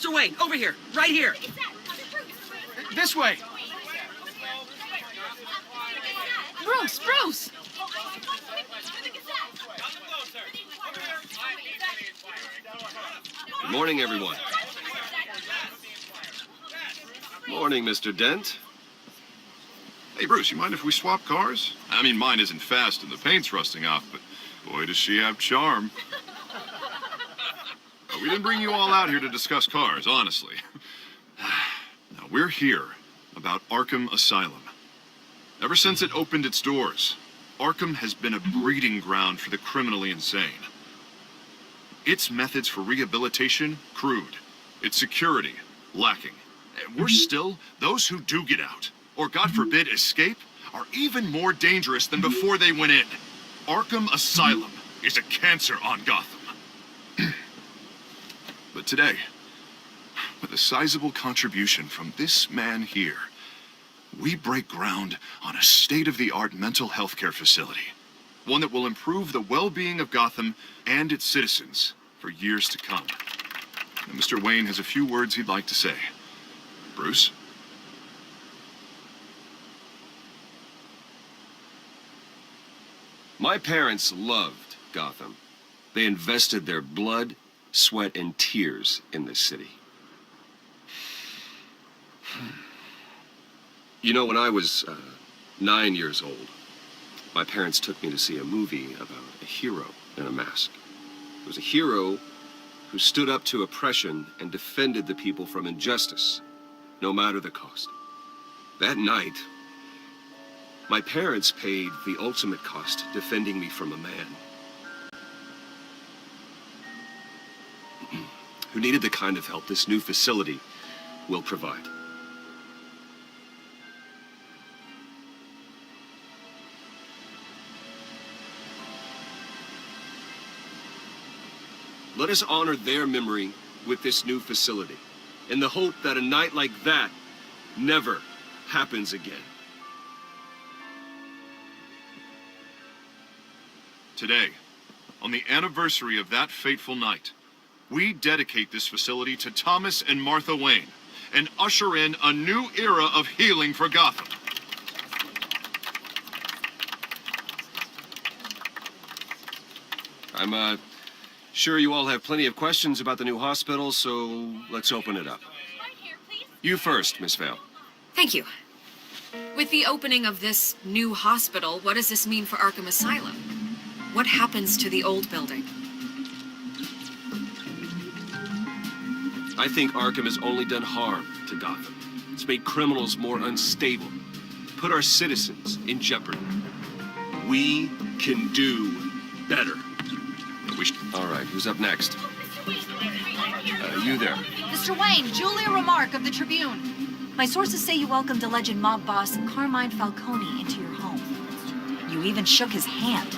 Mr. Wayne, over here. Right here. This way. Bruce! Good morning, everyone. Morning, Mr. Dent. Hey, Bruce, you mind if we swap cars? I mean, mine isn't fast and the paint's rusting off, but boy, does she have charm. We didn't bring you all out here to discuss cars, honestly. Now, we're here about Arkham Asylum. Ever since it opened its doors, Arkham has been a breeding ground for the criminally insane. Its methods for rehabilitation, crude. Its security, lacking. And worse still, those who do get out, or God forbid escape, are even more dangerous than before they went in. Arkham Asylum is a cancer on Gotham. But today, with a sizable contribution from this man here, we break ground on a state-of-the-art mental health care facility. One that will improve the well-being of Gotham and its citizens for years to come. And Mr. Wayne has a few words he'd like to say. Bruce? My parents loved Gotham. They invested their blood, sweat, and tears in this city. You know, when I was 9 years old, my parents took me to see a movie about a hero in a mask. It was a hero who stood up to oppression and defended the people from injustice, no matter the cost. That night, my parents paid the ultimate cost defending me from a man who needed the kind of help this new facility will provide. Let us honor their memory with this new facility, in the hope that a night like that never happens again. Today, on the anniversary of that fateful night, we dedicate this facility to Thomas and Martha Wayne and usher in a new era of healing for Gotham. I'm sure you all have plenty of questions about the new hospital, so let's open it up. You first, Miss Vale. Thank you. With the opening of this new hospital, what does this mean for Arkham Asylum? What happens to the old building? I think Arkham has only done harm to Gotham. It's made criminals more unstable, put our citizens in jeopardy. We can do better. All right, who's up next? You there. Mr. Wayne, Julia Remark of the Tribune. My sources say you welcomed alleged mob boss Carmine Falcone into your home. You even shook his hand.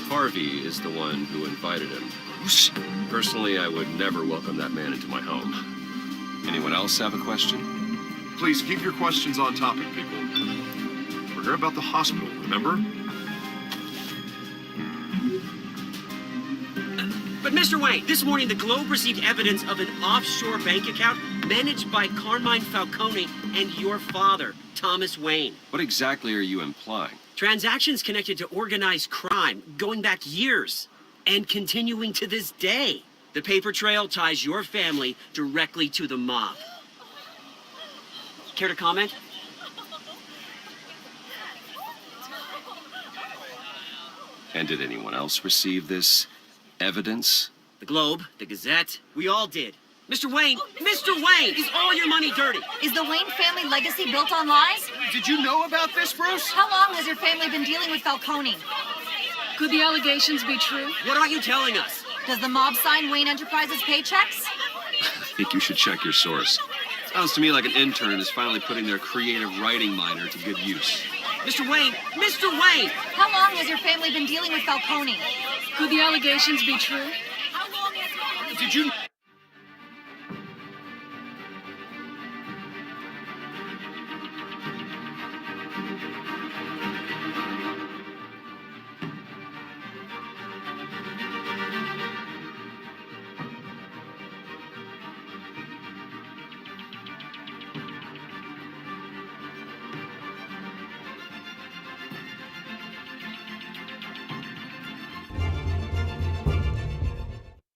Harvey is the one who invited him. Personally, I would never welcome that man into my home. Anyone else have a question? Please keep your questions on topic, people. We're here about the hospital, remember? But Mr. Wayne, this morning the Globe received evidence of an offshore bank account managed by Carmine Falcone and your father, Thomas Wayne. What exactly are you implying? Transactions connected to organized crime going back years and continuing to this day. The paper trail ties your family directly to the mob. Care to comment? And did anyone else receive this evidence? The Globe, the Gazette, we all did. Mr. Wayne, is all your money dirty? Is the Wayne family legacy built on lies? Did you know about this, Bruce? How long has your family been dealing with Falcone? Could the allegations be true? What aren't you telling us? Does the mob sign Wayne Enterprises paychecks? I think you should check your source. Sounds to me like an intern is finally putting their creative writing minor to good use. Mr. Wayne! How long has your family been dealing with Falcone? Could the allegations be true? Did you...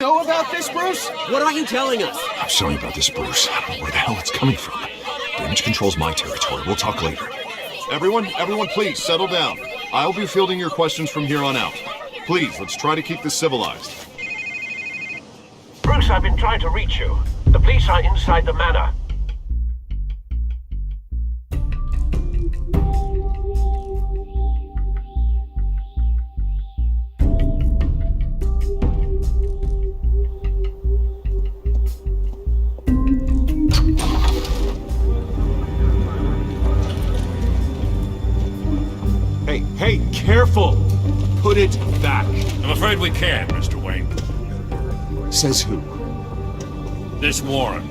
know about this, Bruce? What are you telling us? I'm sorry about this, Bruce. I don't know where the hell it's coming from. Damage control's my territory. We'll talk later. Everyone, please settle down. I'll be fielding your questions from here on out. Please, let's try to keep this civilized. Bruce, I've been trying to reach you. The police are inside the manor. Hey, careful! Put it back. I'm afraid we can't, Mr. Wayne. Says who? This warrant.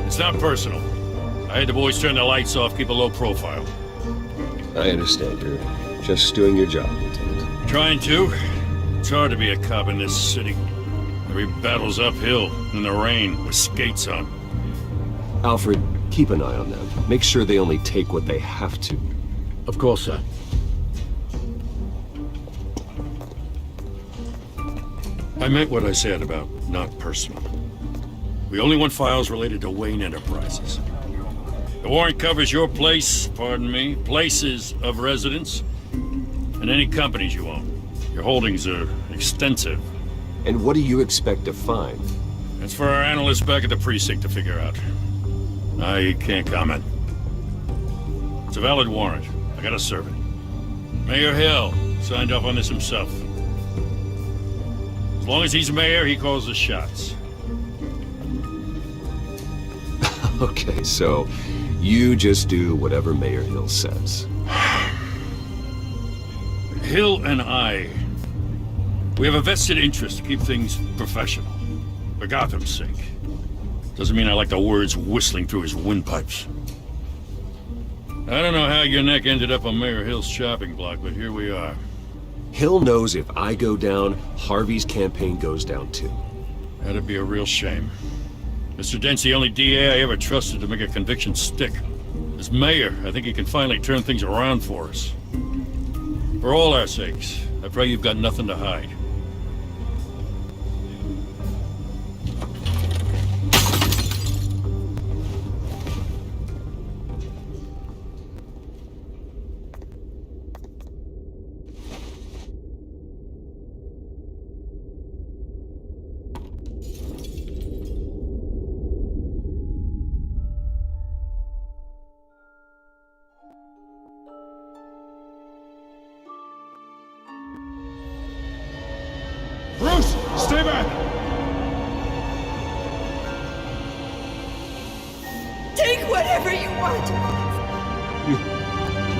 It's not personal. I had the boys turn the lights off, keep a low profile. I understand. You're just doing your job, Lieutenant. Trying to. It's hard to be a cop in this city. Every battle's uphill, in the rain, with skates on. Alfred, keep an eye on them. Make sure they only take what they have to. Of course, sir. I meant what I said about not personal. We only want files related to Wayne Enterprises. The warrant covers your place, pardon me, places of residence, and any companies you own. Your holdings are extensive. And what do you expect to find? That's for our analysts back at the precinct to figure out. I can't comment. It's a valid warrant. I gotta serve it. Mayor Hill signed off on this himself. As long as he's mayor, he calls the shots. Okay, so you just do whatever Mayor Hill says. Hill and I, we have a vested interest to keep things professional. For Gotham's sake. Doesn't mean I like the words whistling through his windpipes. I don't know how your neck ended up on Mayor Hill's chopping block, but here we are. Hill knows if I go down, Harvey's campaign goes down too. That'd be a real shame. Mr. Dent's the only DA I ever trusted to make a conviction stick. As mayor, I think he can finally turn things around for us. For all our sakes, I pray you've got nothing to hide. Bruce, stay back! Take whatever you want. You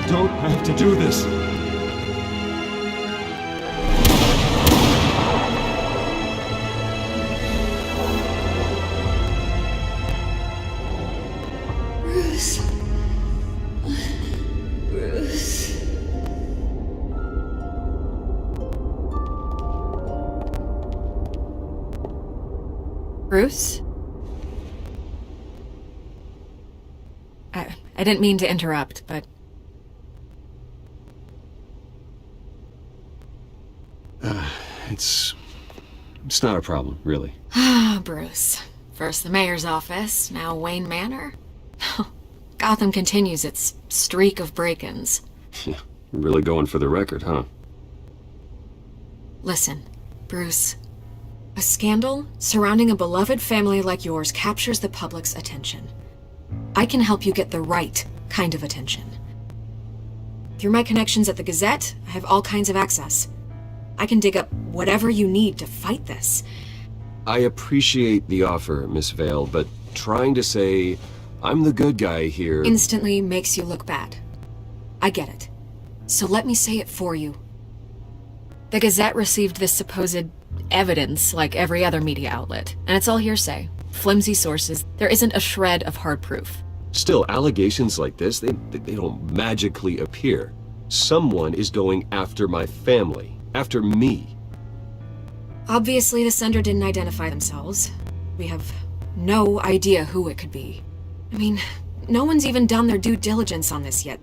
don't have to do this. Bruce. Bruce. Bruce? I didn't mean to interrupt, but... It's not a problem, really. Ah, Bruce. First the mayor's office, now Wayne Manor. Gotham continues its streak of break-ins. Really going for the record, huh? Listen, Bruce. A scandal surrounding a beloved family like yours captures the public's attention. I can help you get the right kind of attention. Through my connections at the Gazette, I have all kinds of access. I can dig up whatever you need to fight this. I appreciate the offer, Miss Vale, but trying to say I'm the good guy here... Instantly makes you look bad. I get it. So let me say it for you. The Gazette received this supposed evidence like every other media outlet, and it's all hearsay. Flimsy sources. There isn't a shred of hard proof. Still, allegations like this, they don't magically appear. Someone is going after my family. After me. Obviously, the sender didn't identify themselves. We have no idea who it could be. I mean, no one's even done their due diligence on this yet.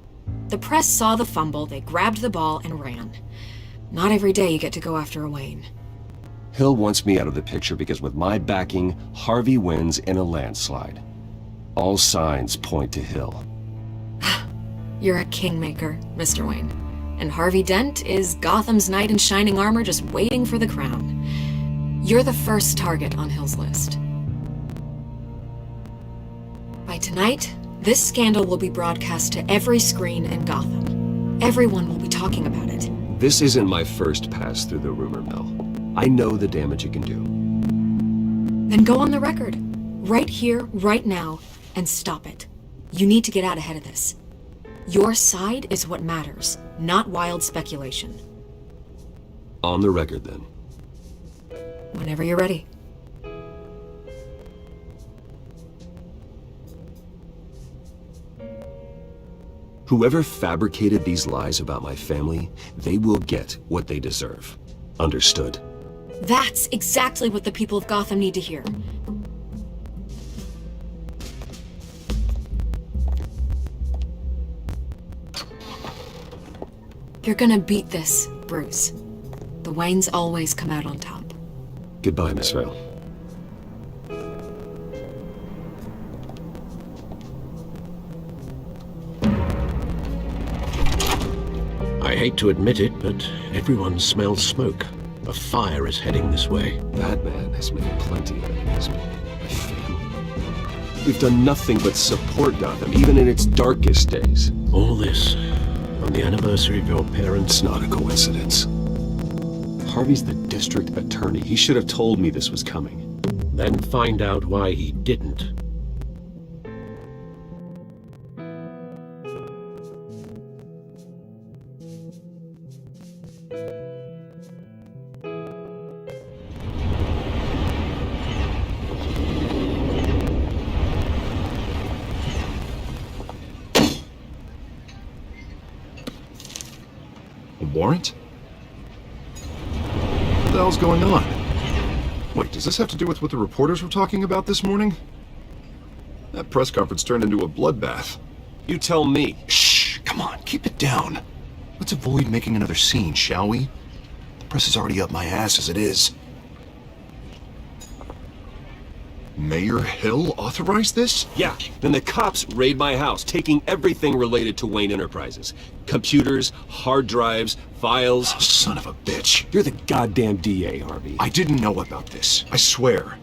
The press saw the fumble, they grabbed the ball and ran. Not every day you get to go after a Wayne. Hill wants me out of the picture because with my backing, Harvey wins in a landslide. All signs point to Hill. You're a kingmaker, Mr. Wayne. And Harvey Dent is Gotham's knight in shining armor just waiting for the crown. You're the first target on Hill's list. By tonight, this scandal will be broadcast to every screen in Gotham. Everyone will be talking about it. This isn't my first pass through the rumor mill. I know the damage it can do. Then go on the record. Right here, right now, and stop it. You need to get out ahead of this. Your side is what matters, not wild speculation. On the record, then. Whenever you're ready. Whoever fabricated these lies about my family, they will get what they deserve. Understood? That's exactly what the people of Gotham need to hear. You're gonna beat this, Bruce. The Waynes always come out on top. Goodbye, Miss Vale. I hate to admit it, but everyone smells smoke. A fire is heading this way. That man has made plenty of enemies. My family. We've done nothing but support Gotham, even in its darkest days. All this on the anniversary of your parents' It's not a coincidence. Harvey's the district attorney. He should have told me this was coming. Then find out why he didn't. A warrant? What the hell's going on? Wait, does this have to do with what the reporters were talking about this morning? That press conference turned into a bloodbath. You tell me. Shh, come on, keep it down. Let's avoid making another scene, shall we? The press is already up my ass as it is. Mayor Hill authorized this? Yeah, then the cops raid my house, taking everything related to Wayne Enterprises. Computers, hard drives, files. Oh, son of a bitch. You're the goddamn DA, Harvey. I didn't know about this. I swear.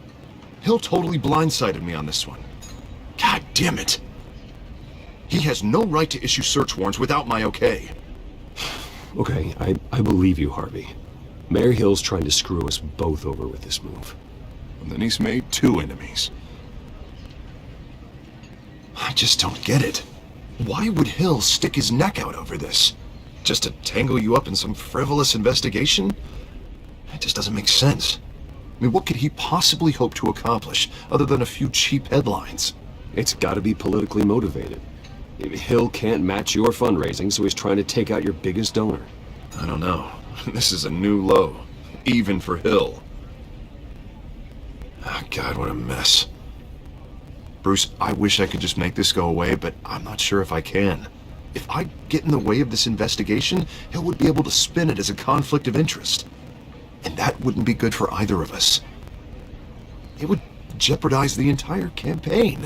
Hill totally blindsided me on this one. God damn it. He has no right to issue search warrants without my okay. Okay, I believe you, Harvey. Mayor Hill's trying to screw us both over with this move. And then he's made 2 enemies. I just don't get it. Why would Hill stick his neck out over this? Just to tangle you up in some frivolous investigation? It just doesn't make sense. I mean, what could he possibly hope to accomplish other than a few cheap headlines? It's gotta be politically motivated. Hill can't match your fundraising, so he's trying to take out your biggest donor. I don't know. This is a new low. Even for Hill. Oh, God, what a mess. Bruce, I wish I could just make this go away, but I'm not sure if I can. If I get in the way of this investigation, Hill would be able to spin it as a conflict of interest. And that wouldn't be good for either of us. It would jeopardize the entire campaign.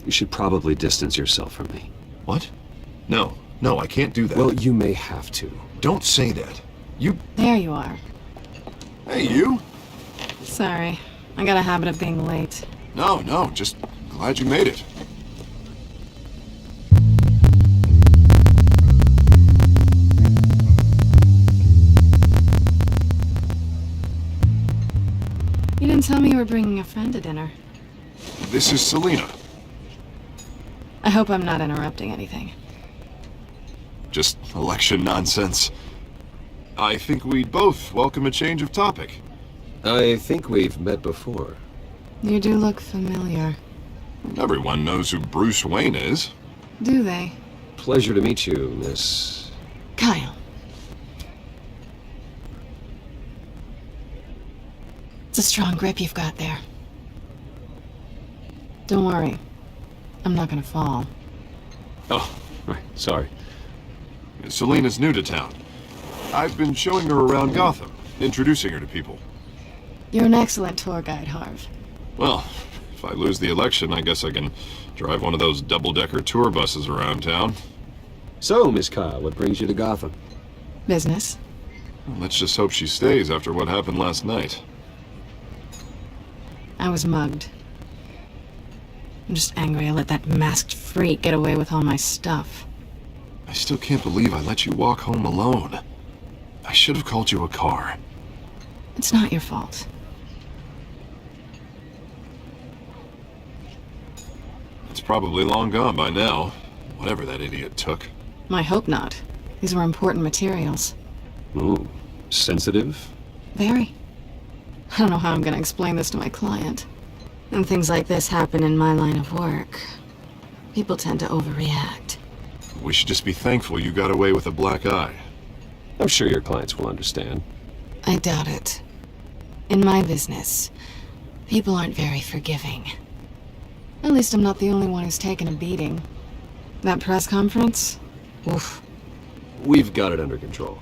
You should probably distance yourself from me. What? No, I can't do that. Well, you may have to. Don't say that. You... There you are. Hey, you? Sorry. I got a habit of being late. No, just glad you made it. You didn't tell me you were bringing a friend to dinner. This is Selina. I hope I'm not interrupting anything. Just election nonsense. I think we'd both welcome a change of topic. I think we've met before. You do look familiar. Everyone knows who Bruce Wayne is. Do they? Pleasure to meet you, Miss... Kyle. It's a strong grip you've got there. Don't worry. I'm not gonna fall. Oh, right, sorry. Selina's new to town. I've been showing her around Gotham. introducing her to people. You're an excellent tour guide, Harv. Well, if I lose the election, I guess I can drive one of those double-decker tour buses around town. So, Miss Kyle, what brings you to Gotham? Business. Well, let's just hope she stays after what happened last night. I was mugged. I'm just angry I let that masked freak get away with all my stuff. I still can't believe I let you walk home alone. I should have called you a car. It's not your fault. It's probably long gone by now, whatever that idiot took. I hope not. These were important materials. Ooh, sensitive? Very. I don't know how I'm gonna explain this to my client. And things like this happen in my line of work. People tend to overreact. We should just be thankful you got away with a black eye. I'm sure your clients will understand. I doubt it. In my business, people aren't very forgiving. At least I'm not the only one who's taken a beating. That press conference? Oof. We've got it under control.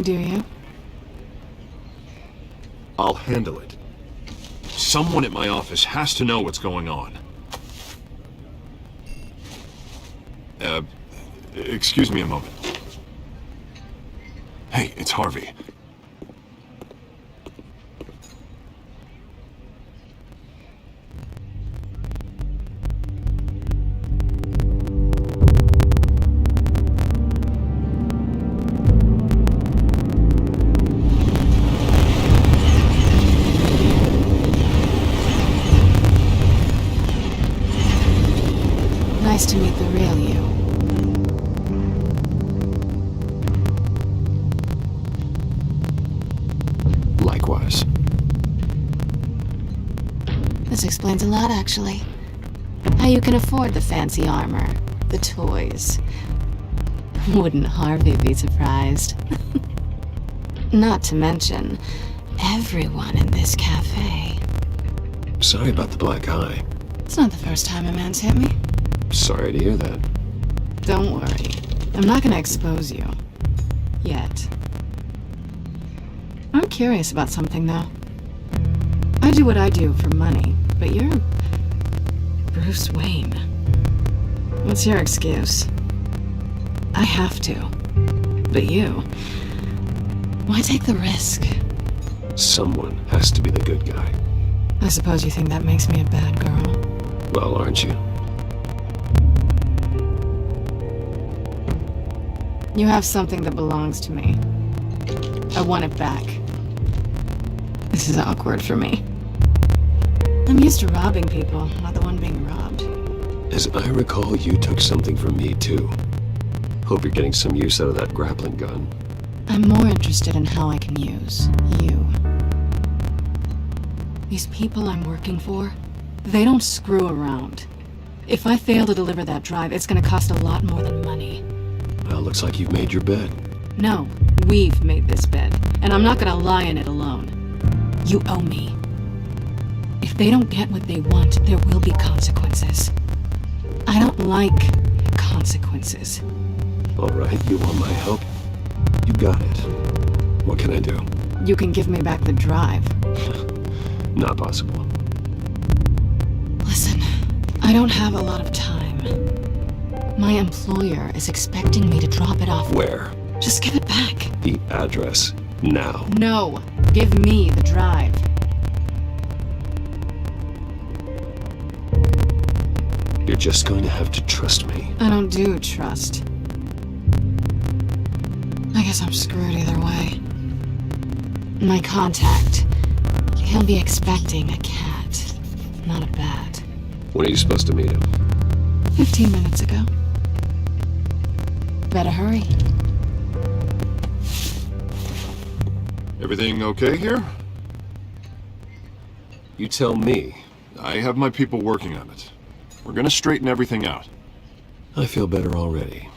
Do you? I'll handle it. Someone at my office has to know what's going on. Excuse me a moment. Hey, it's Harvey. Nice to meet the real you. Likewise. This explains a lot, actually. How you can afford the fancy armor, the toys. Wouldn't Harvey be surprised? Not to mention, everyone in this cafe. Sorry about the black eye. It's not the first time a man's hit me. Sorry to hear that. Don't worry. I'm not gonna expose you. Yet. I'm curious about something, though. I do what I do for money, but you're Bruce Wayne. What's your excuse? I have to. But you... why take the risk? Someone has to be the good guy. I suppose you think that makes me a bad girl. Well, aren't you? You have something that belongs to me. I want it back. This is awkward for me. I'm used to robbing people, not the one being robbed. As I recall, you took something from me, too. Hope you're getting some use out of that grappling gun. I'm more interested in how I can use you. These people I'm working for, they don't screw around. If I fail to deliver that drive, it's gonna cost a lot more than money. Well, looks like you've made your bed. No, we've made this bed, and I'm not gonna lie in it alone. You owe me. If they don't get what they want, there will be consequences. I don't like consequences. All right, you want my help? You got it. What can I do? You can give me back the drive. Not possible. Listen, I don't have a lot of time. My employer is expecting me to drop it off. Where? Just give it back. The address. Now. No, give me the drive. You're just going to have to trust me. I don't do trust. I guess I'm screwed either way. My contact, he'll be expecting a cat, not a bat. When are you supposed to meet him? 15 minutes ago. Better hurry. Everything okay here? You tell me. I have my people working on it. We're gonna straighten everything out. I feel better already.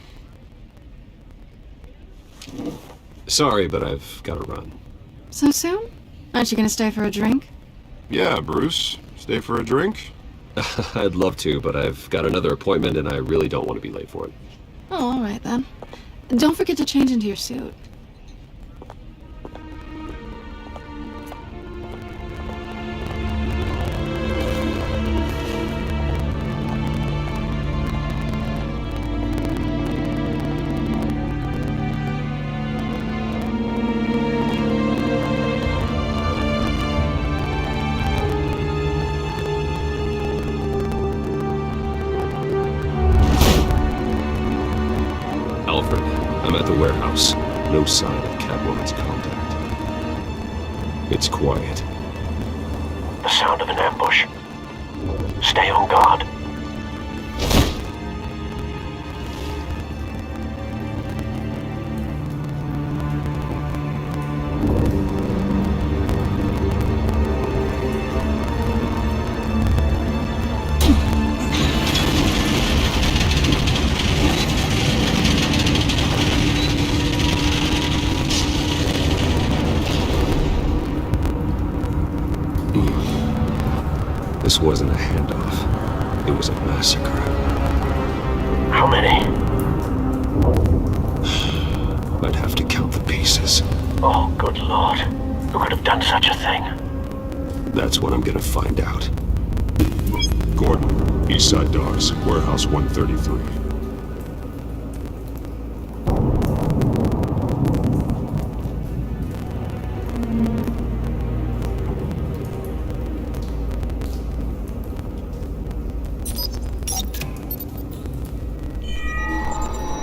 Sorry, but I've got to run. So soon? Aren't you gonna stay for a drink? Yeah, Bruce. Stay for a drink? I'd love to, but I've got another appointment and I really don't want to be late for it. Oh, all right then. Don't forget to change into your suit. warehouse. No sign of Catwoman's contact. It's quiet. The sound of an ambush. Stay on guard. This wasn't a handoff. It was a massacre. How many? I'd have to count the pieces. Oh, good lord. Who could have done such a thing? That's what I'm gonna find out. Gordon, Eastside Docks, Warehouse 133.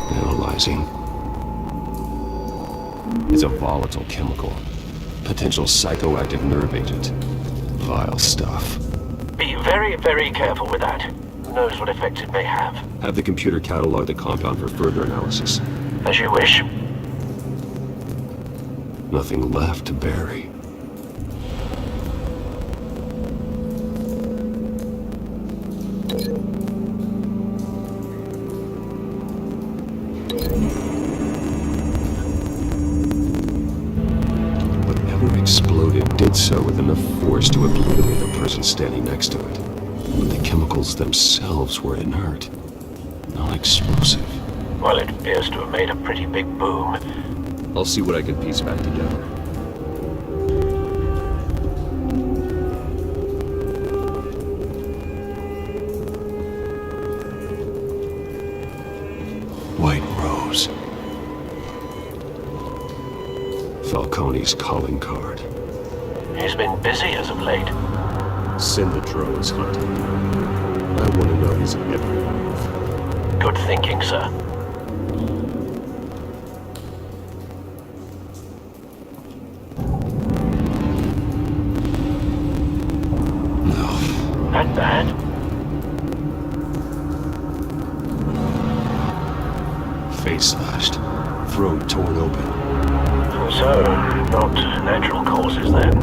Analyzing. It's a volatile chemical. Potential psychoactive nerve agent. Vile stuff. Be very, very careful with that. Who knows what effects it may have. Have the computer catalog the compound for further analysis. As you wish. Nothing left to bury. Whatever exploded did so with enough force to obliterate the person standing next to it. But the chemicals themselves were inert, not explosive. Well, it appears to have made a pretty big boom. I'll see what I can piece back together. White Rose. Falcone's calling card. He's been busy as of late. Send the drones hunting. I want to know he's every move. Good thinking, sir. No. That bad? Face slashed. Throat torn open. So, not natural causes then.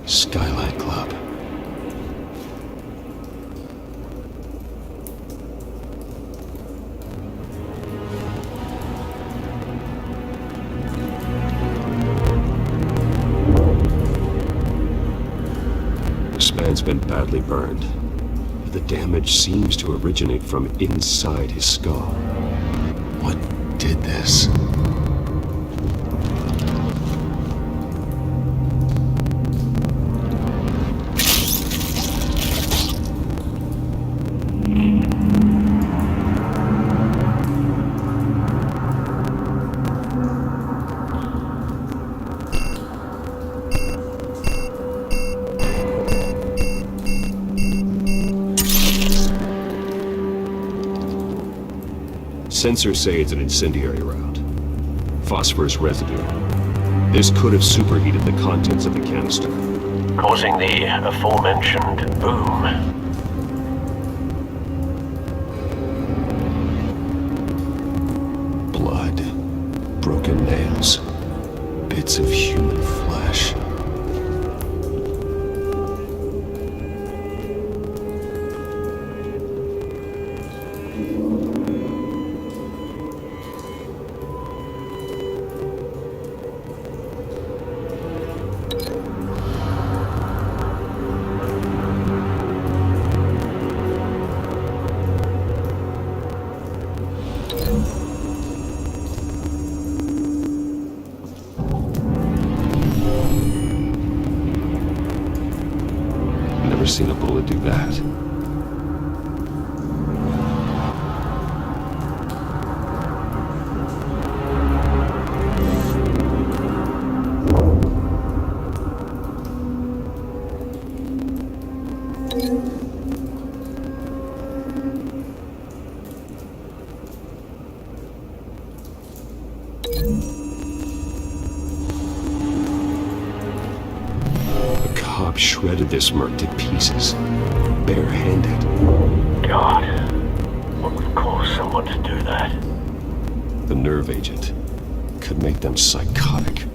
Skylight Club. This man's been badly burned. The damage seems to originate from inside his skull. What did this? Sensors say it's an incendiary round. Phosphorus residue. This could have superheated the contents of the canister. Causing the aforementioned boom. Blood. Broken nails. Bits of human flesh. Never seen a bullet do that. shredded this merc to pieces, barehanded. God, what would cause someone to do that? The nerve agent could make them psychotic.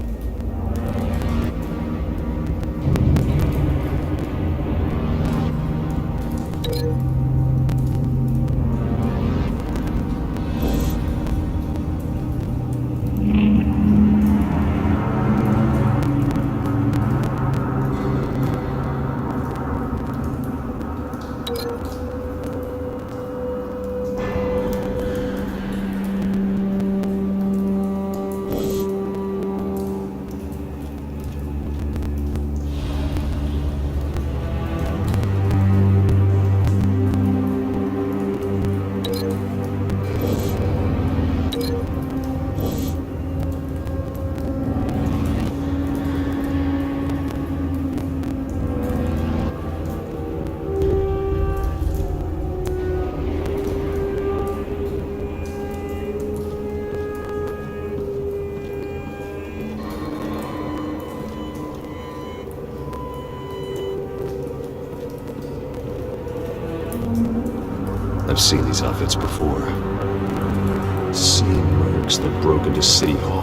I've seen these outfits before. Same mercs that broke into City Hall.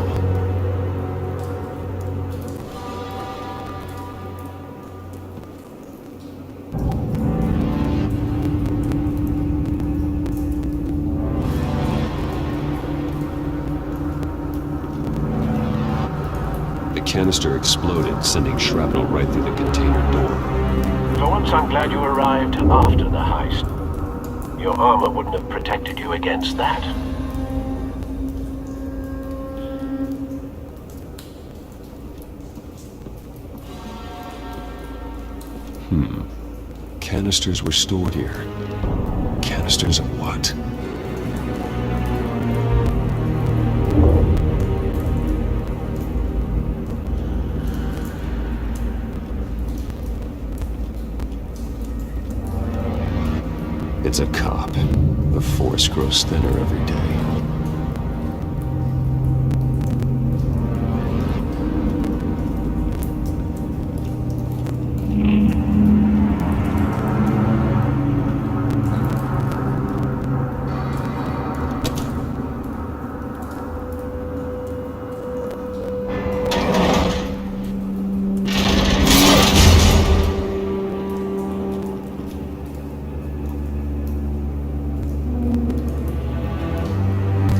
The canister exploded, sending shrapnel right through the container door. For once, I'm glad you arrived after the heist. Your armor wouldn't have protected you against that. Canisters were stored here. Canisters of what? It's a cop. The force grows thinner every day.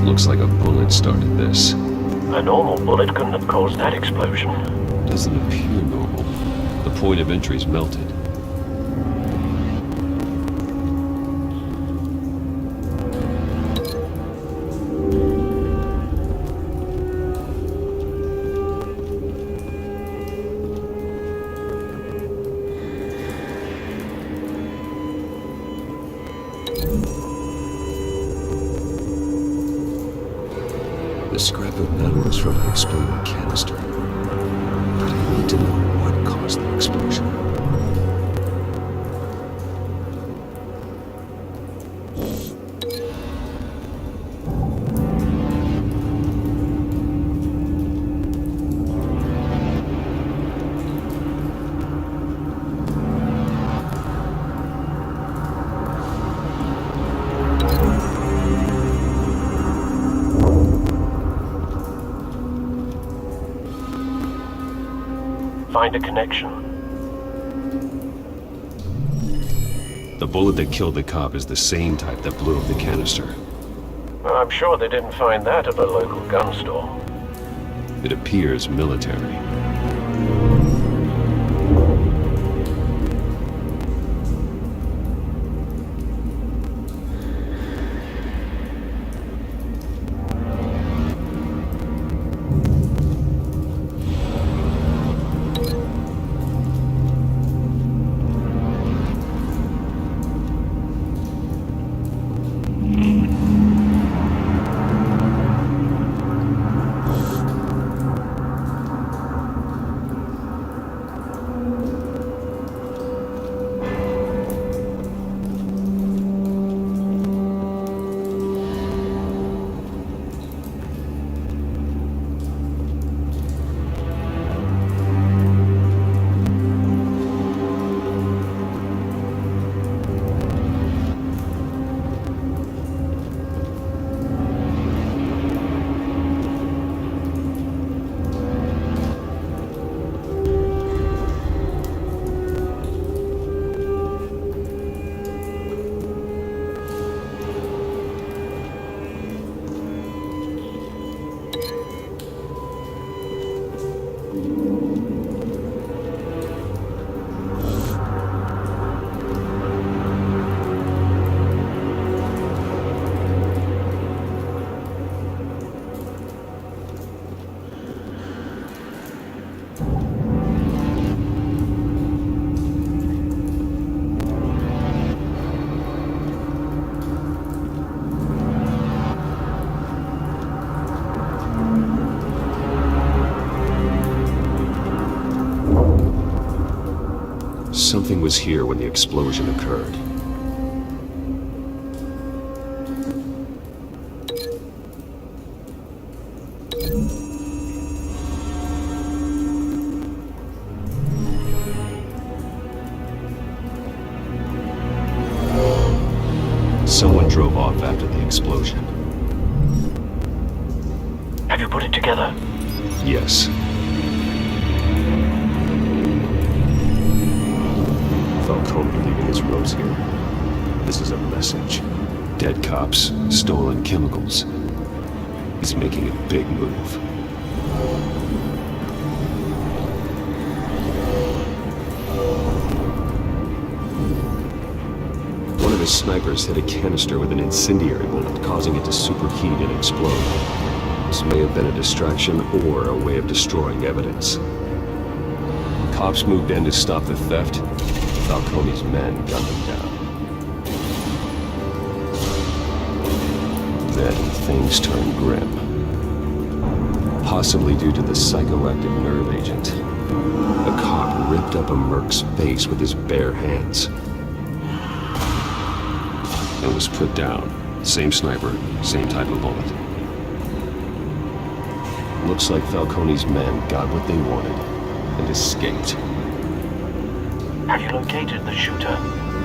Looks like a bullet started this. A normal bullet couldn't have caused that explosion. Doesn't appear normal. The point of entry's melted. The scrap of metal is from an exploding canister. But I need to know what caused the explosion. Find a connection. The bullet that killed the cop is the same type that blew up the canister. Well, I'm sure they didn't find that at a local gun store. It appears military. was here when the explosion occurred. Someone drove off after the explosion. Have you put it together? Yes. Falcone leaving his rose here. This is a message. Dead cops, stolen chemicals. He's making a big move. One of his snipers hit a canister with an incendiary bullet, causing it to superheat and explode. This may have been a distraction or a way of destroying evidence. Cops moved in to stop the theft. Falcone's men gunned them down. Then things turned grim. Possibly due to the psychoactive nerve agent. A cop ripped up a merc's face with his bare hands. And was put down. Same sniper, same type of bullet. Looks like Falcone's men got what they wanted and escaped. Have you located the shooter?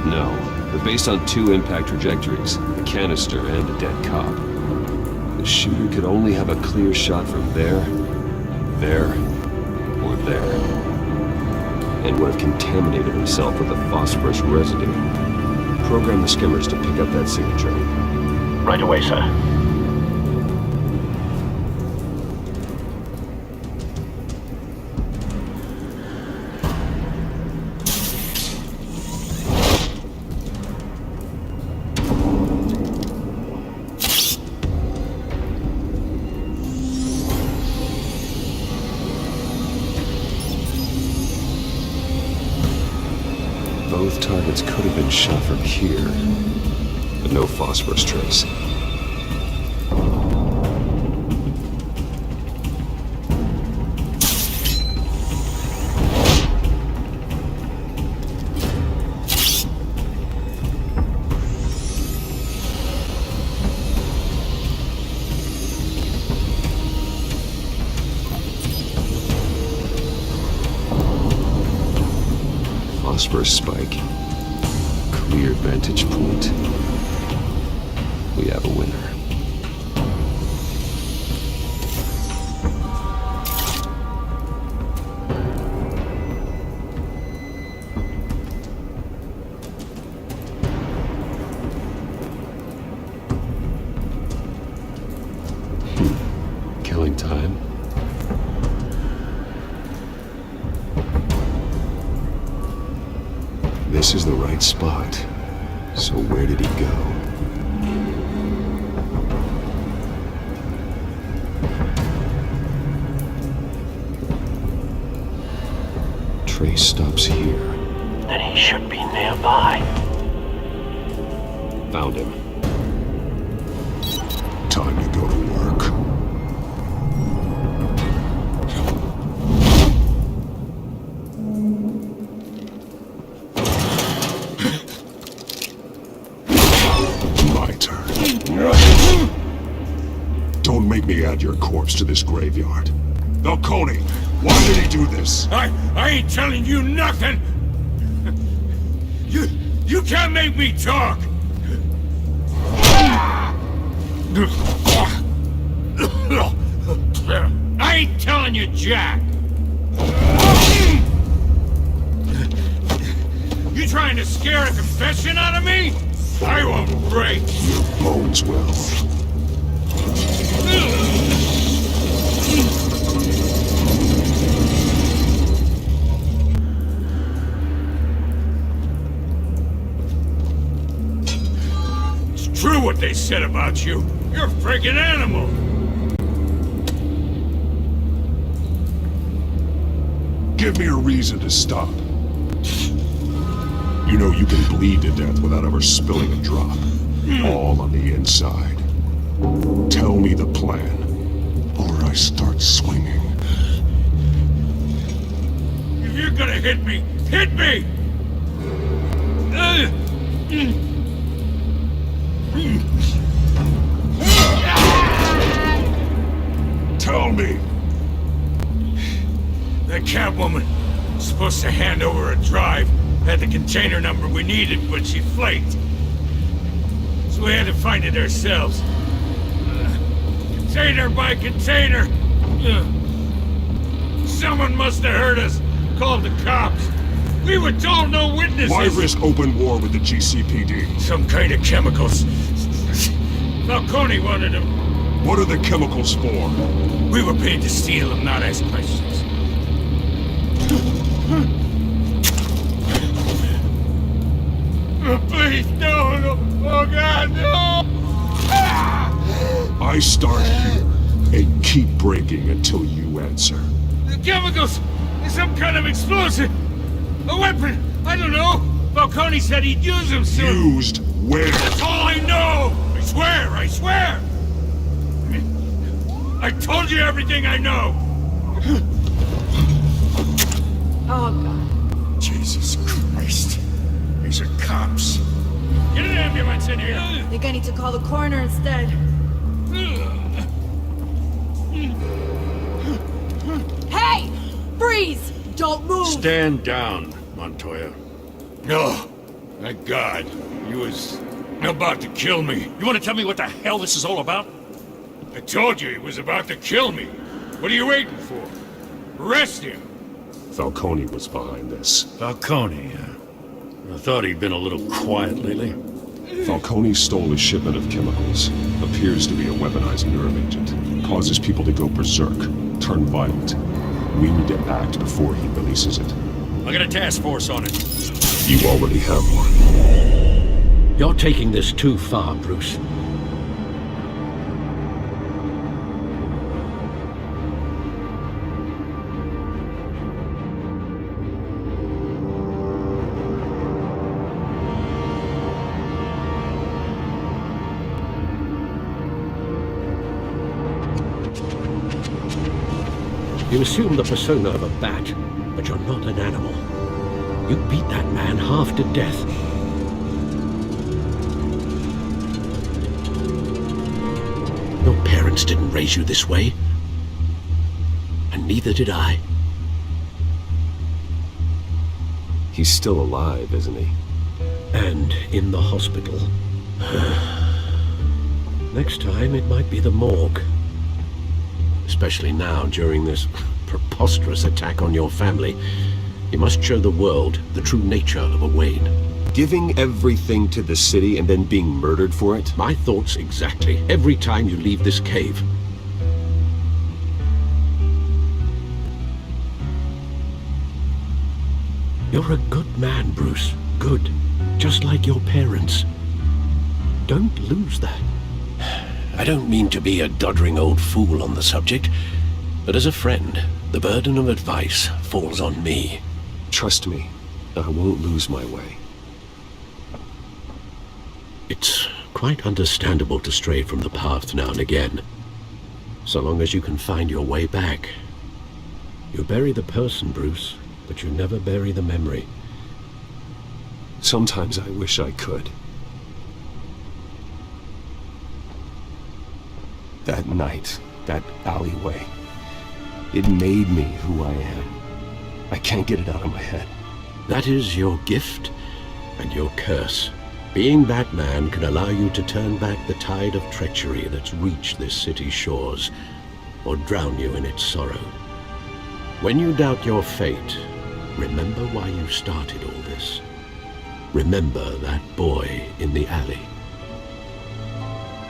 No, but based on 2 impact trajectories, a canister and a dead cop, the shooter could only have a clear shot from there, or there, and would have contaminated himself with the phosphorus residue. Program the skimmers to pick up that signature. Right away, sir. Both targets could have been shot from here, but no phosphorus trace. Phosphorus spike. Clear vantage point. We have a winner. Killing time. This is the right spot. So where did he go? Trace stops here. Then he should be nearby. Found him. Time to go to work. Don't make me add your corpse to this graveyard. Falcone, why did he do this? I ain't telling you nothing! You can't make me talk! I ain't telling you jack! You trying to scare a confession out of me? I won't break! Your bones will. It's true what they said about you. You're a freaking animal! Give me a reason to stop. You know you can bleed to death without ever spilling a drop. All on the inside. Tell me the plan, or I start swinging. If you're gonna hit me, hit me! Tell me. That Catwoman was supposed to hand over a drive. Had the container number we needed, but she flaked. So we had to find it ourselves. Container by container. Someone must have heard us. Called the cops. We were told no witnesses. Why risk open war with the GCPD? Some kind of chemicals. Falcone wanted them. What are the chemicals for? We were paid to steal them, not ask questions. Please, no. Oh, God, no! I start here and keep breaking until you answer. The chemicals! Some kind of explosive! A weapon! I don't know! Falcone said he'd use them soon! Used where? That's all I know! I swear! I told you everything I know! Oh, God. Jesus Christ. These are cops. Get an ambulance in here! I think I need to call the coroner instead. Hey! Freeze! Don't move! Stand down, Montoya. No. Thank God. He was about to kill me. You want to tell me what the hell this is all about? I told you he was about to kill me. What are you waiting for? Arrest him. Falcone was behind this. Falcone, I thought he'd been a little quiet lately. Falcone stole a shipment of chemicals. Appears to be a weaponized nerve agent. Causes people to go berserk, turn violent. We need to act before he releases it. I got a task force on it. You already have one. You're taking this too far, Bruce. You assume the persona of a bat, but you're not an animal. You beat that man half to death. Your parents didn't raise you this way. And neither did I. He's still alive, isn't he? And in the hospital. Next time, it might be the morgue. Especially now, during this preposterous attack on your family. You must show the world the true nature of a Wayne. Giving everything to the city and then being murdered for it? My thoughts exactly. Every time you leave this cave. You're a good man, Bruce. Good. Just like your parents. Don't lose that. I don't mean to be a doddering old fool on the subject, but as a friend, the burden of advice falls on me. Trust me, I won't lose my way. It's quite understandable to stray from the path now and again. So long as you can find your way back. You bury the person, Bruce, but you never bury the memory. Sometimes I wish I could. That night, that alleyway, it made me who I am. I can't get it out of my head. That is your gift and your curse. Being Batman can allow you to turn back the tide of treachery that's reached this city's shores, or drown you in its sorrow. When you doubt your fate, remember why you started all this. Remember that boy in the alley.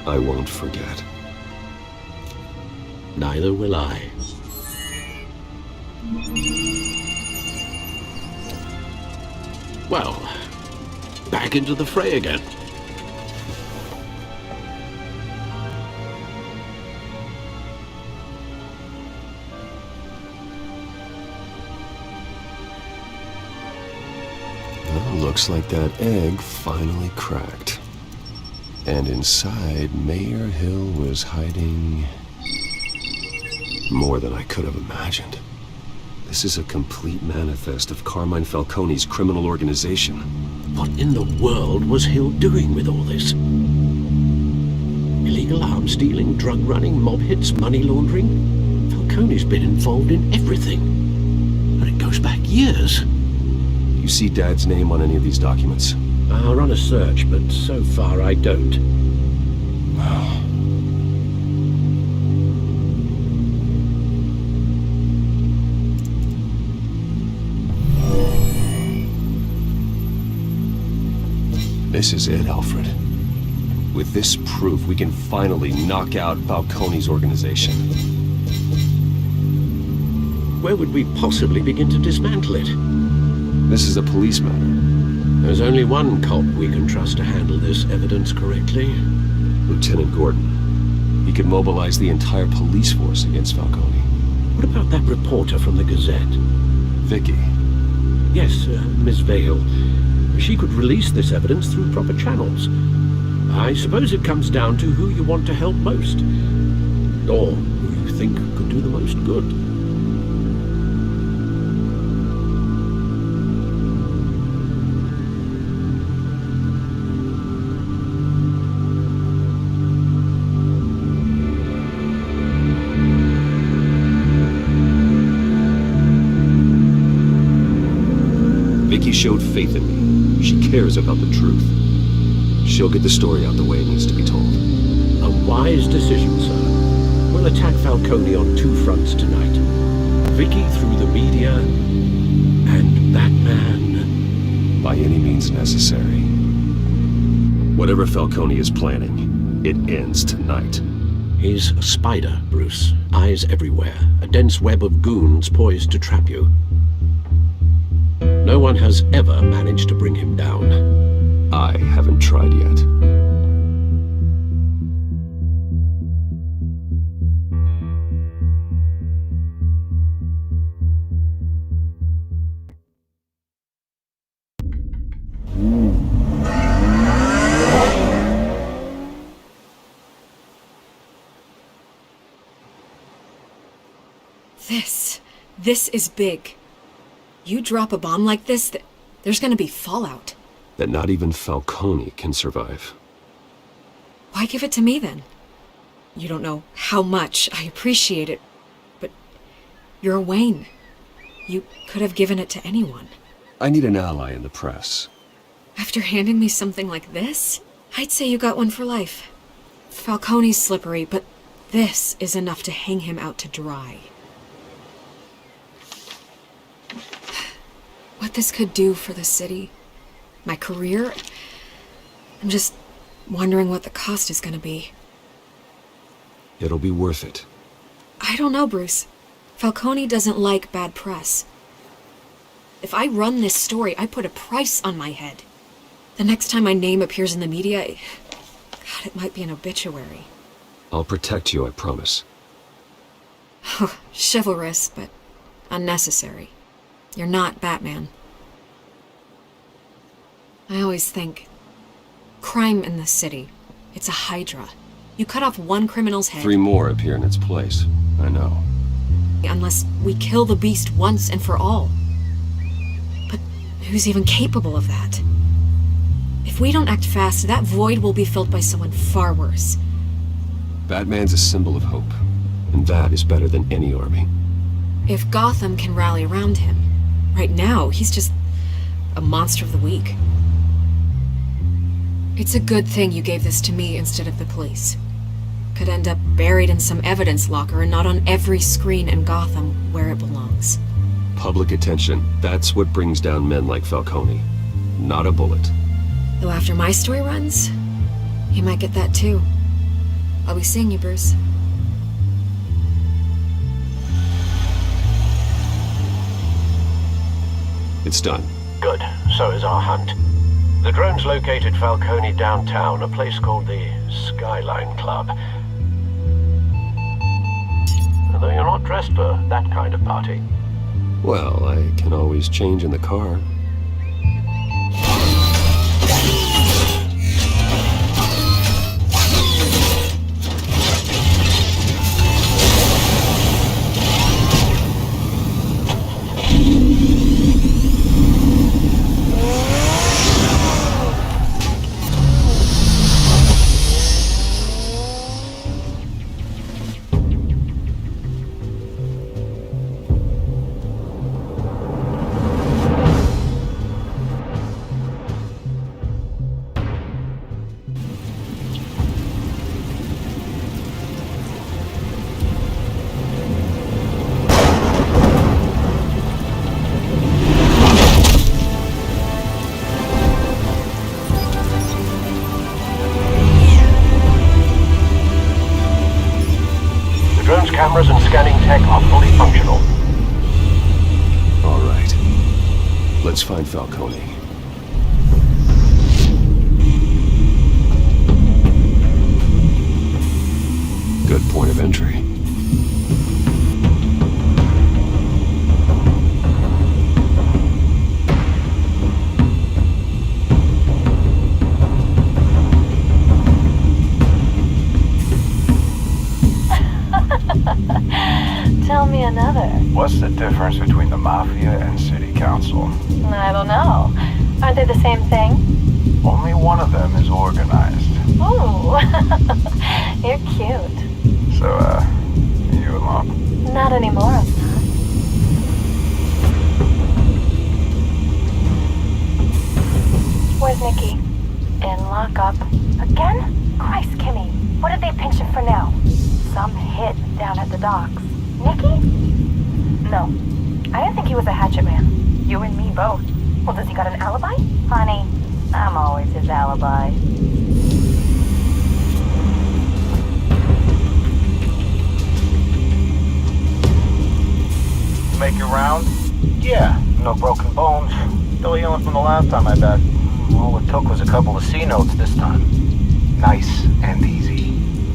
I won't forget. Neither will I. Well, back into the fray again. Well, looks like that egg finally cracked. And inside, Mayor Hill was hiding more than I could have imagined. This is a complete manifest of Carmine Falcone's criminal organization. What in the world was Hill doing with all this? Illegal arms dealing, drug running, mob hits, money laundering? Falcone's been involved in everything. And it goes back years. You see Dad's name on any of these documents? I'll run a search, but so far I don't. This is it, Alfred. With this proof, we can finally knock out Falcone's organization. Where would we possibly begin to dismantle it? This is a police matter. There's only one cop we can trust to handle this evidence correctly. Lieutenant Gordon. He could mobilize the entire police force against Falcone. What about that reporter from the Gazette? Vicky. Yes, Miss Vale. She could release this evidence through proper channels. I suppose it comes down to who you want to help most. Or who you think could do the most good. Vicky showed faith in me. She cares about the truth. She'll get the story out the way it needs to be told. A wise decision, sir. We'll attack Falcone on two fronts tonight. Vicky through the media, and Batman. By any means necessary. Whatever Falcone is planning, it ends tonight. He's a spider, Bruce. Eyes everywhere. A dense web of goons poised to trap you. No one has ever managed to bring him down. I haven't tried yet. This is big. You drop a bomb like this, there's gonna be fallout. That not even Falcone can survive. Why give it to me then? You don't know how much I appreciate it, but you're a Wayne. You could have given it to anyone. I need an ally in the press. After handing me something like this, I'd say you got one for life. Falcone's slippery, but this is enough to hang him out to dry. What this could do for the city, my career, I'm just wondering what the cost is gonna be. It'll be worth it. I don't know, Bruce. Falcone doesn't like bad press. If I run this story, I put a price on my head. The next time my name appears in the media, God, it might be an obituary. I'll protect you, I promise. Chivalrous, but unnecessary. You're not Batman. I always think, crime in the city, it's a hydra. You cut off one criminal's head. 3 more appear in its place. I know. Unless we kill the beast once and for all. But who's even capable of that? If we don't act fast, that void will be filled by someone far worse. Batman's a symbol of hope, and that is better than any army. If Gotham can rally around him, right now he's just a monster of the week. It's a good thing you gave this to me instead of the police. Could end up buried in some evidence locker and not on every screen in Gotham where it belongs. Public attention, that's what brings down men like Falcone. Not a bullet. Though after my story runs, he might get that too. I'll be seeing you, Bruce. It's done. Good. So is our hunt. The drone's located Falcone downtown, a place called the Skyline Club. Although you're not dressed for that kind of party. Well, I can always change in the car. scanning tech are fully functional. All right. Let's find Falcone. Good point of entry. Tell me another. What's the difference between the Mafia and City Council? I don't know. Aren't they the same thing? Only one of them is organized. Ooh. You're cute. So, you alone? Not anymore, I'm not. Where's Nikki? In lockup. Again? Christ, Kimmy. What did they pinch him for now? Some hit down at the docks. Nikki? No. I didn't think he was a hatchet man. You and me both. Well, does he got an alibi? Honey, I'm always his alibi. Make your round? Yeah, no broken bones. Still healing from the last time I bet. All it took was a couple of C notes this time. Nice and easy.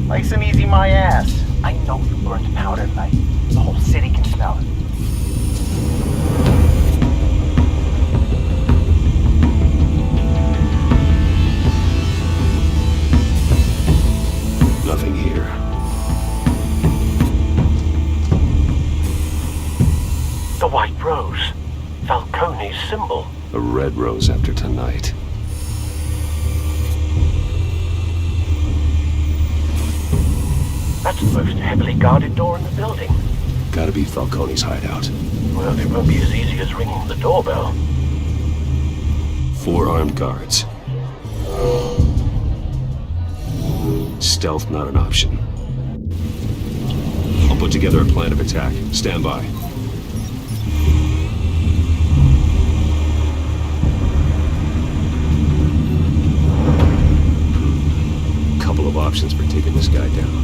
Nice and easy my ass. I know you burned powder tonight. The whole city can smell it. Nothing here. The white rose. Falcone's symbol. A red rose after tonight. That's the most heavily guarded door in the building. Gotta be Falcone's hideout. Well, it won't be as easy as ringing the doorbell. 4 armed guards. Stealth not an option. I'll put together a plan of attack. Stand by. Couple of options for taking this guy down.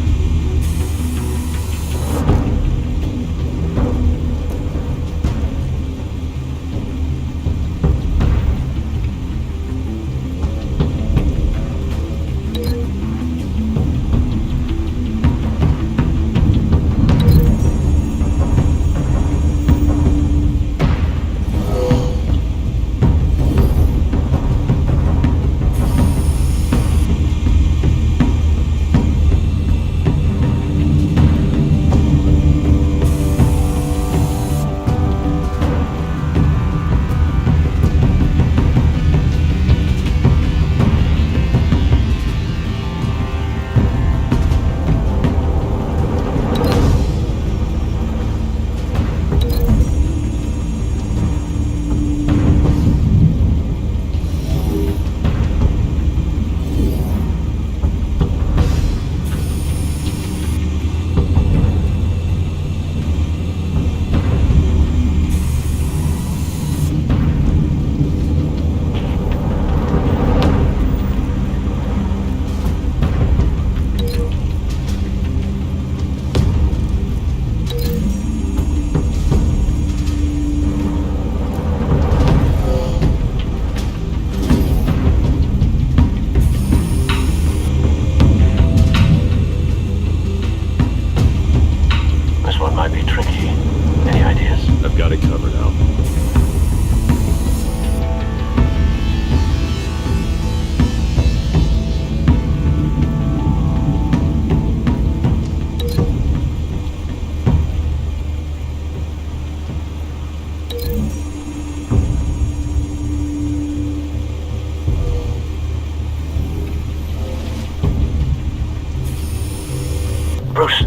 Bruce,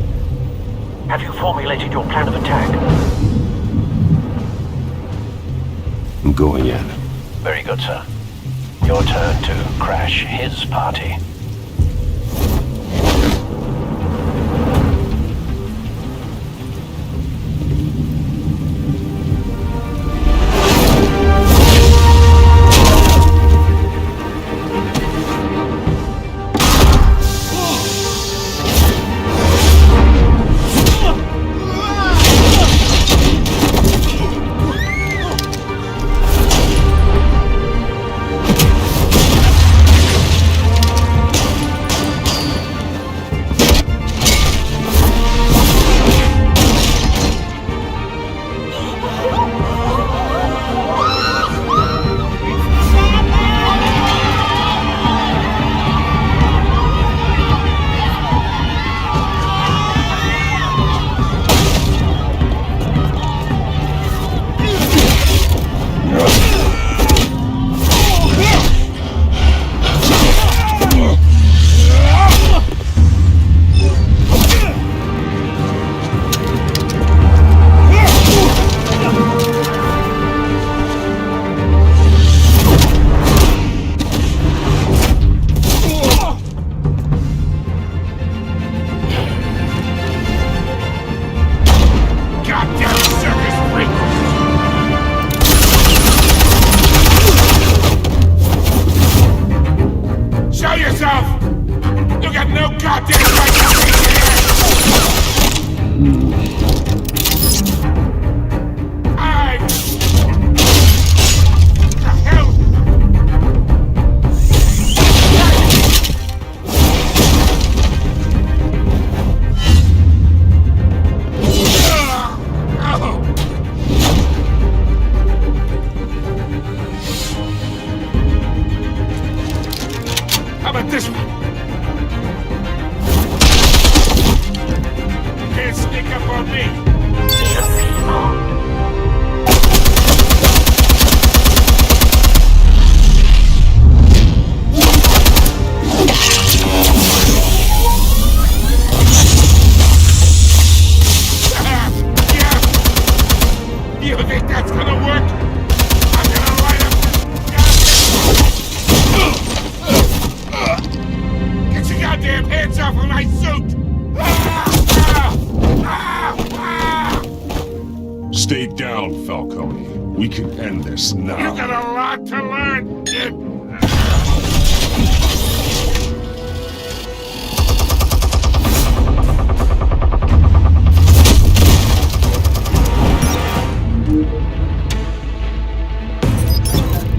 have you formulated your plan of attack? I'm going in. Very good, sir. Your turn to crash his party. yourself! You got no goddamn right to be here! The hell? How about this one? Can't sneak up on me. You think that's gonna work? I'm gonna light up this Get your goddamn hands off of my suit! Stay down, Falcone. We can end this now. You got a lot to learn, kid.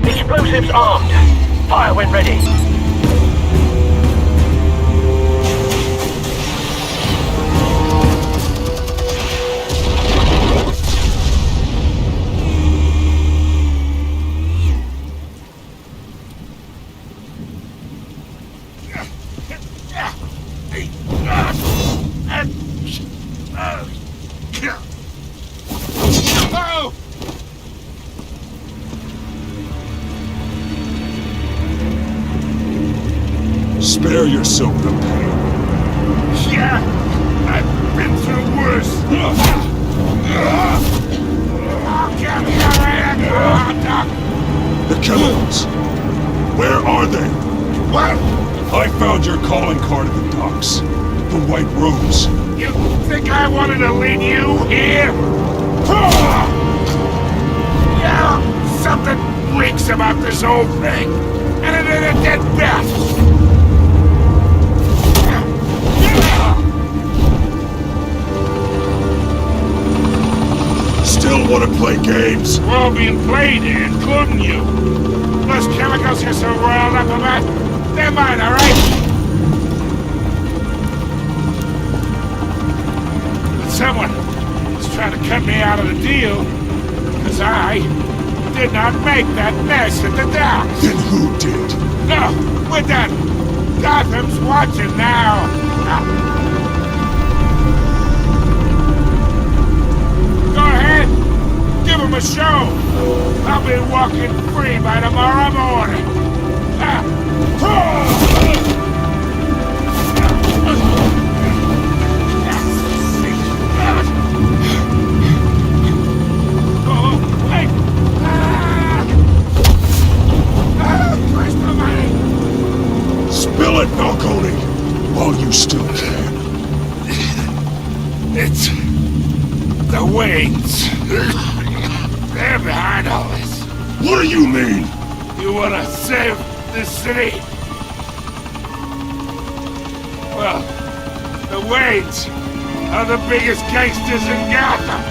Explosives armed. Fire when ready. Spare yourself the pain. Yeah, I've been through worse. I'll get your hand. The chemicals. Where are they? What? I found your calling card at the docks. The White Rose. You think I wanted to lead you here? Yeah, something reeks about this whole thing. And it ain't a dead bat. Still want to play games? We're all being played here, including you. Those chemicals you're so riled up about, they're mine, all right? But someone is trying to cut me out of the deal, because I did not make that mess at the docks. Then who did? No, we're done. Gotham's watching now. Go ahead. Give him a show. I'll be walking free by tomorrow morning. Spill it, Falcone, while you still can. It's the Waynes. They're behind all this. What do you mean? You wanna save this city? Well, the Waynes are the biggest gangsters in Gotham.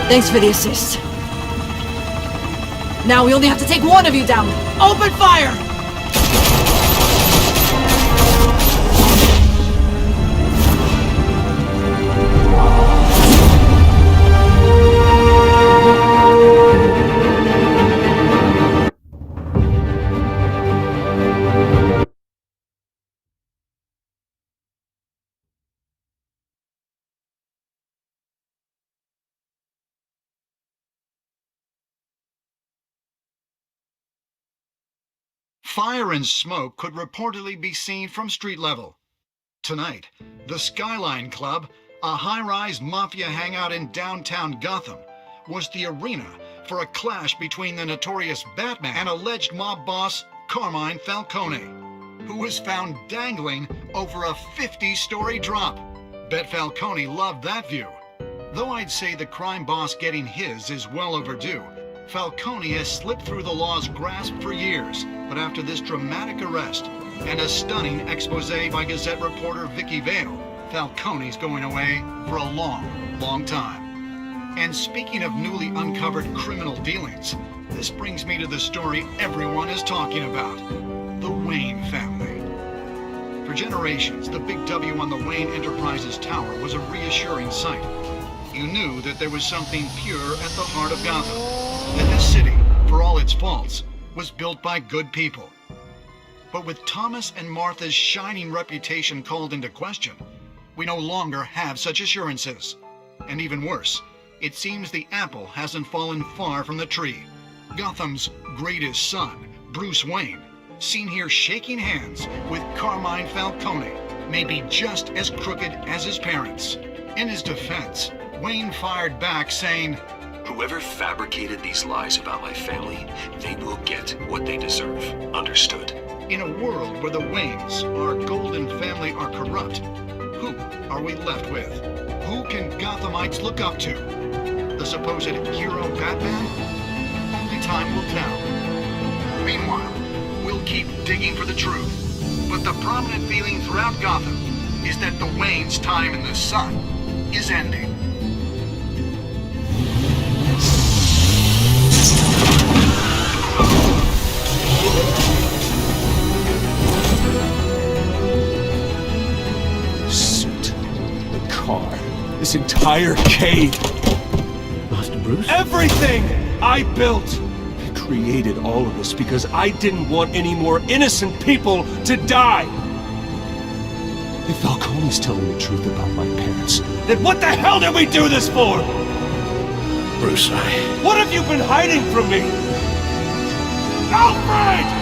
Thanks for the assist. Now we only have to take one of you down. Open fire! Fire and smoke could reportedly be seen from street level. Tonight, the Skyline Club, a high-rise mafia hangout in downtown Gotham, was the arena for a clash between the notorious Batman and alleged mob boss Carmine Falcone, who was found dangling over a 50-story drop. Bet Falcone loved that view. Though I'd say the crime boss getting his is well overdue, Falcone has slipped through the law's grasp for years. But after this dramatic arrest and a stunning expose by Gazette reporter Vicky Vale, Falcone's going away for a long, long time. And speaking of newly uncovered criminal dealings, this brings me to the story everyone is talking about, the Wayne family. For generations, the big W on the Wayne Enterprises Tower was a reassuring sight. You knew that there was something pure at the heart of Gotham, that this city, for all its faults, was built by good people. But with Thomas and Martha's shining reputation called into question, we no longer have such assurances. And even worse, it seems the apple hasn't fallen far from the tree. Gotham's greatest son, Bruce Wayne, seen here shaking hands with Carmine Falcone, may be just as crooked as his parents. In his defense, Wayne fired back saying, "Whoever fabricated these lies about my family, they will get what they deserve. Understood?" In a world where the Waynes, our golden family, are corrupt, who are we left with? Who can Gothamites look up to? The supposed hero Batman? Only time will tell. Meanwhile, we'll keep digging for the truth. But the prominent feeling throughout Gotham is that the Waynes' time in the sun is ending. Suit. The car. This entire cave. Master Bruce? Everything I built! I created all of this because I didn't want any more innocent people to die! If Falcone's telling the truth about my parents, then what the hell did we do this for? Bruce, What have you been hiding from me? Alfred!